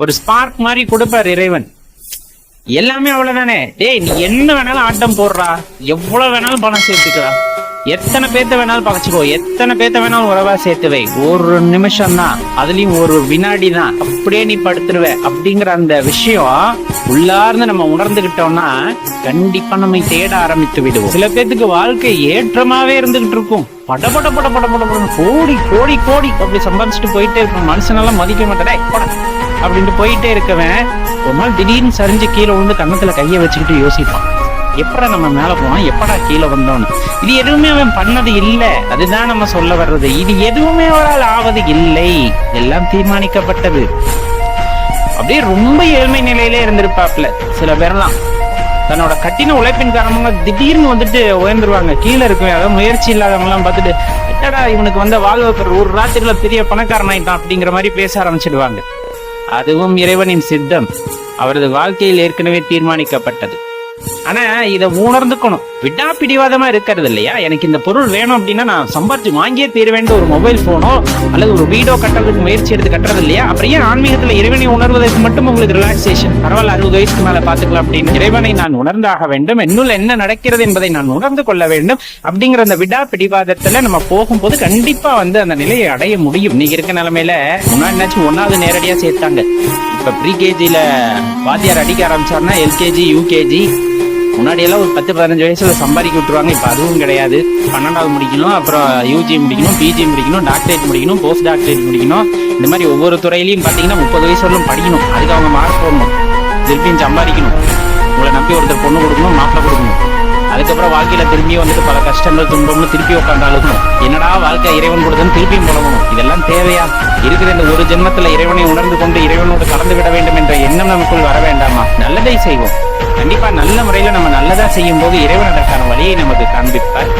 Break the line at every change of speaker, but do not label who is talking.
ஒரு ஸ்பார்க் மாதிரி கொடுப்பார் இறைவன். எல்லாமே அவ்வளவுதானே. டேய் நீ என்ன வேணாலும் ஆட்டம் போடுறா, எவ்வளவு வேணாலும் பணம் சேர்த்துக்கிறா, எத்தனை பேத்த வேணாலும் பகச்சுக்கோ, எத்தனை பேத்த வேணாலும் உறவா சேர்த்து வை, ஒரு நிமிஷம் தான், அதுலயும் ஒரு வினாடி தான், அப்படியே நீ படுத்துருவ அப்படிங்கிற அந்த விஷயம் உள்ளார்ந்து நம்ம உணர்ந்துகிட்டோம்னா கண்டிப்பா நம்ம தேட ஆரம்பித்து விடுவோம். சில பேத்துக்கு வாழ்க்கை ஏற்றமாவே இருந்துகிட்டு இருக்கும். பட பட பட பட பட பட கோடி கோடி கோடி அப்படி சம்பாதிச்சுட்டு போயிட்டே இருக்கும். மனுஷனெல்லாம் மதிக்க மாட்டேன் அப்படின்ட்டு போயிட்டே இருக்கவன் ஒரு நாள் திடீர்னு சரிஞ்சு கீழே விழுந்து கன்னத்துல கையை வச்சுக்கிட்டு யோசிப்பான், எப்படா நம்ம மேல போனோம், எப்படா கீழே வந்தோன்னு. இது எதுவுமே அவன் பண்ணது இல்லை. அதுதான் நம்ம சொல்ல வர்றது. இது எதுவுமே அவரால் ஆவது இல்லை, எல்லாம் தீர்மானிக்கப்பட்டது. அப்படியே ரொம்ப ஏழ்மை நிலையிலே இருந்திருப்பாப்ல. சில பேர்லாம் தன்னோட கட்டின உழைப்பின் காரணமாக திடீர்னு வந்துட்டு உயர்ந்துருவாங்க. கீழே இருக்கும் அதாவது முயற்சி இல்லாதவங்க எல்லாம் பார்த்துட்டு என்னடா இவனுக்கு வந்த வாழ்வக்கர் ஒரு ராத்திரில பெரிய பணக்காரன் ஆயிட்டான் அப்படிங்கிற மாதிரி பேச ஆரம்பிச்சிடுவாங்க. அதுவும் இறைவனின் சித்தம், அவரது வாழ்க்கையில் ஏற்கனவே தீர்மானிக்கப்பட்டது. ஆனா இதை உணர்ந்துக்கணும். விடா பிடிவாதமா இருக்கிறது இல்லையா, எனக்கு இந்த பொருள் வேணும் அப்படின்னா நான் சம்பாதிச்சு வாங்கியே தீர வேண்டும். ஒரு மொபைல் போனோ அல்லது ஒரு வீடோ கட்டுறதுக்கு முயற்சி எடுத்து கட்டுறது இல்லையா. அப்புறம் ஏன் ஆன்மீகத்துல இறைவனை உணர்வதற்கு மட்டும் உங்களுக்கு ரிலாக்ஸேஷன், பரவாயில்ல 60 வயசுக்கு மேல பாத்துக்கலாம் அப்படின்னு. இறைவனை நான் உணர்ந்தாக வேண்டும், என்னுள்ள என்ன நடக்கிறது என்பதை நான் உணர்ந்து கொள்ள வேண்டும் அப்படிங்கிற அந்த விடா பிடிவாதத்துல நம்ம போகும்போது கண்டிப்பா அந்த நிலையை அடைய முடியும். நீங்க இருக்க நிலைமையில முன்னாடி 1வது நேரடியா சேர்த்தாங்க. இப்ப ப்ரீகேஜில வாத்தியார் அடிக்க ஆரம்பிச்சாருன்னா எல்கேஜி யூகேஜி முன்னாடி எல்லாம் ஒரு 10-15 வயசுல சம்பாதிக்க விட்டுருவாங்க. இப்ப அதுவும் கிடையாது. 12வது முடிக்கணும், அப்புறம் யூஜி முடிக்கணும், பிஜி முடிக்கணும், டாக்டரேட் முடிக்கணும், போஸ்ட் டாக்டரேட் முடிக்கணும். இந்த மாதிரி ஒவ்வொரு துறையிலையும் பாத்தீங்கன்னா 30 வயசு வரலும் படிக்கணும். அதுக்கு அவங்க மார்க் போடணும், திருப்பியும் சம்பாதிக்கணும், உங்களை நம்பி ஒருத்தர் பொண்ணு கொடுக்கணும், மாப்பிள்ளை கொடுக்கணும். அதுக்கப்புறம் வாழ்க்கையில திரும்பி பல கஷ்டங்கள் துன்பம்னு திருப்பி உட்காந்து அழுகணும். என்னடா வாழ்க்கை இறைவன் கொடுத்தன்னு திருப்பியும் புலவணும். இதெல்லாம் தேவையா? இருக்கிற இந்த ஒரு ஜென்மத்துல இறைவனை உணர்ந்து கொண்டு இறைவனோடு கலந்து விட வேண்டும் என்ற எண்ணம் நமக்குள் வர வேண்டாமா? நல்லதை செய்வோம். கண்டிப்பா நல்ல முறையில நம்ம நல்லதா செய்யும் போது இறைவன் அதற்கான வழியை நமக்கு காண்பிப்பார்.